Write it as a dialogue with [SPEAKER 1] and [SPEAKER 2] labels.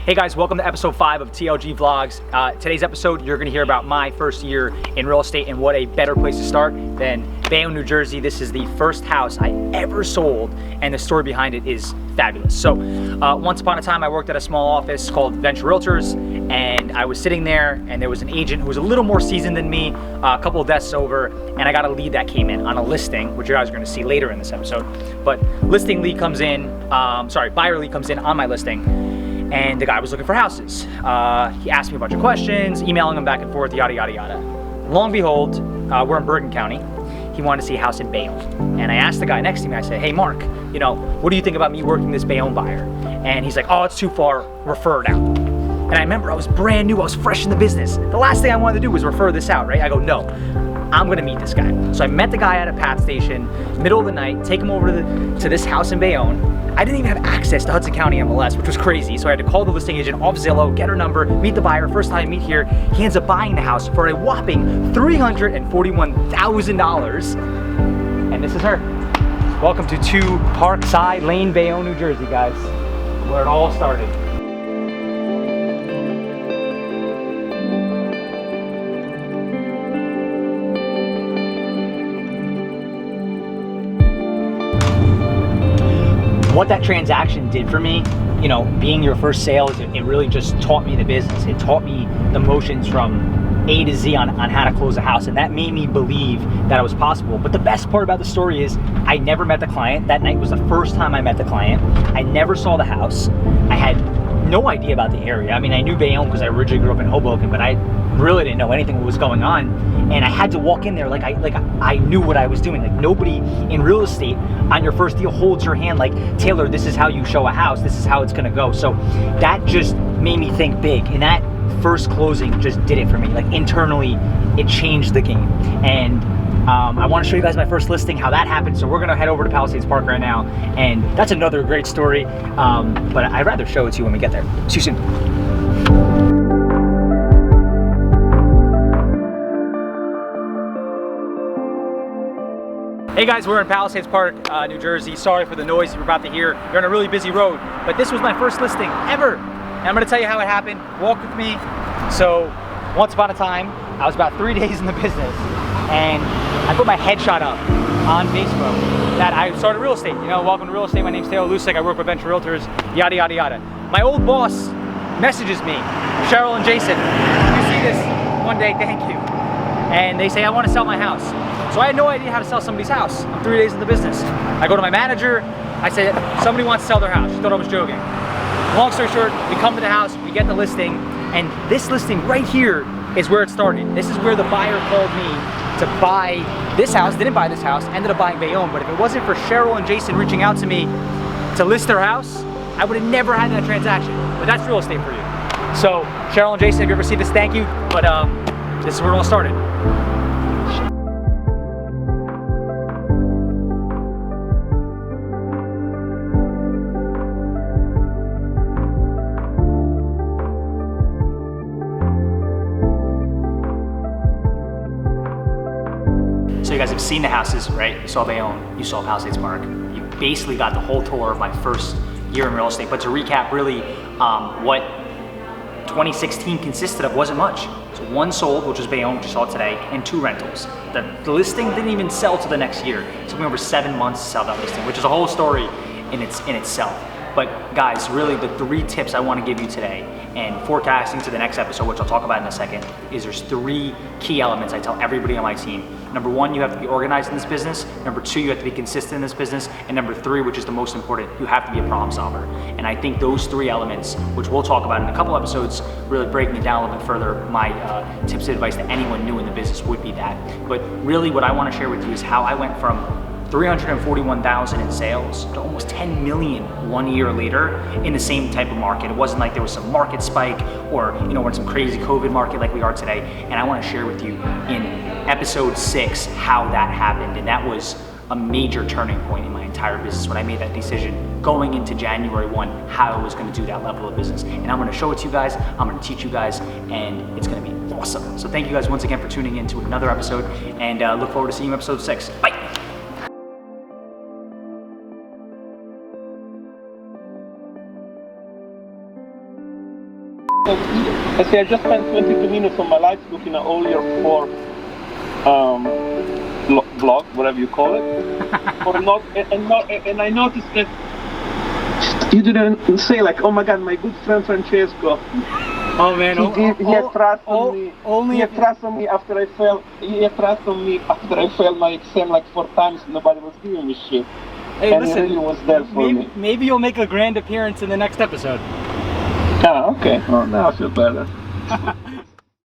[SPEAKER 1] Hey guys, welcome to episode 5 of TLG Vlogs. Today's episode, you're gonna hear about my first year in real estate, and what a better place to start than Bayonne, New Jersey. This is the first house I ever sold, and the story behind it is fabulous. So, once upon a time, I worked at a small office called Venture Realtors, and I was sitting there, and there was an agent who was a little more seasoned than me, a couple of desks over, and I got a lead that came in on a listing, which you guys are gonna see later in this episode. But listing lead comes in, buyer lead comes in on my listing, and the guy was looking for houses. He asked me a bunch of questions, emailing him back and forth, yada, yada, yada. Lo and behold, we're in Bergen County. He wanted to see a house in Bayonne. And I asked the guy next to me, I said, hey Mark, what do you think about me working this Bayonne buyer? And he's like, oh, it's too far, refer it out. And I remember I was brand new, I was fresh in the business. The last thing I wanted to do was refer this out, right? I go, no, I'm gonna meet this guy. So I met the guy at a PATH station, middle of the night, take him over to this house in Bayonne. I didn't even have access to Hudson County MLS, which was crazy. So I had to call the listing agent off Zillow, get her number, meet the buyer. First time I meet here, he ends up buying the house for a whopping $341,000. And this is her. Welcome to 2 Parkside Lane, Bayonne, New Jersey, guys, where it all started. What that transaction did for me, being your first sale, it really just taught me the business. It taught me the motions from A to Z on how to close a house, and that made me believe that it was possible. But the best part about the story is I never met the client. That night was the first time I met the client. I never saw the house. I had no idea about the area. I mean, I knew Bayonne because I originally grew up in Hoboken, but I really didn't know anything what was going on. And I had to walk in there like I knew what I was doing. Like, nobody in real estate on your first deal holds your hand like, Taylor, this is how you show a house, this is how it's gonna go. So that just made me think big, and that first closing just did it for me. Like, internally, it changed the game. And I want to show you guys my first listing, how that happened. So we're gonna head over to Palisades Park right now, and that's another great story, but I'd rather show it to you when we get there. See you soon. Hey guys, we're in Palisades Park, New Jersey. Sorry for the noise you're about to hear. You're on a really busy road, but this was my first listing ever. And I'm gonna tell you how it happened. Walk with me. So, once upon a time, I was about 3 days in the business, and I put my headshot up on Facebook that I started real estate. Welcome to real estate. My name's Taylor Lucyk. I work with Venture Realtors, yada, yada, yada. My old boss messages me, Cheryl and Jason. If you see this one day, thank you. And they say, I want to sell my house. So I had no idea how to sell somebody's house. I'm 3 days in the business. I go to my manager, I said, somebody wants to sell their house. She thought I was joking. Long story short, we come to the house, we get the listing, and this listing right here is where it started. This is where the buyer called me to buy this house, didn't buy this house, ended up buying Bayonne. But if it wasn't for Cheryl and Jason reaching out to me to list their house, I would have never had that transaction. But that's real estate for you. So Cheryl and Jason, if you ever see this, thank you. But this is where it all started. So you guys have seen the houses, right? You saw Bayonne, you saw Palisades Park. You basically got the whole tour of my first year in real estate. But to recap, really, what 2016 consisted of wasn't much. So 1 sold, which was Bayonne, which you saw today, and 2 rentals. The listing didn't even sell till the next year. It took me over 7 months to sell that listing, which is a whole story in itself. But guys, really the 3 tips I want to give you today, and forecasting to the next episode, which I'll talk about in a second, is there's 3 key elements I tell everybody on my team. Number 1, you have to be organized in this business. Number 2, you have to be consistent in this business. And number 3, which is the most important, you have to be a problem solver. And I think those 3 elements, which we'll talk about in a couple episodes, really breaking it down a little bit further, my tips and advice to anyone new in the business would be that. But really what I want to share with you is how I went from 341,000 in sales to almost 10 million 1 year later in the same type of market. It wasn't like there was some market spike or we're in some crazy COVID market like we are today. And I want to share with you in episode 6 how that happened. And that was a major turning point in my entire business when I made that decision going into January 1, how I was going to do that level of business. And I'm going to show it to you guys, I'm going to teach you guys, and it's going to be awesome. So thank you guys once again for tuning in to another episode, and look forward to seeing you in episode 6. Bye!
[SPEAKER 2] I say I just spent 22 minutes on my life looking at all your 4 vlogs, whatever you call it, and I noticed that you didn't say like, oh my God, my good friend Francesco.
[SPEAKER 1] Oh man,
[SPEAKER 2] he had trust on me. He had trust on me after I failed. He had trust on me after I failed my exam like 4 times. Nobody was giving me shit.
[SPEAKER 1] Hey,
[SPEAKER 2] and
[SPEAKER 1] listen,
[SPEAKER 2] he really was there for me.
[SPEAKER 1] Maybe you'll make a grand appearance in the next episode.
[SPEAKER 2] Ah, okay. Well, now I feel better.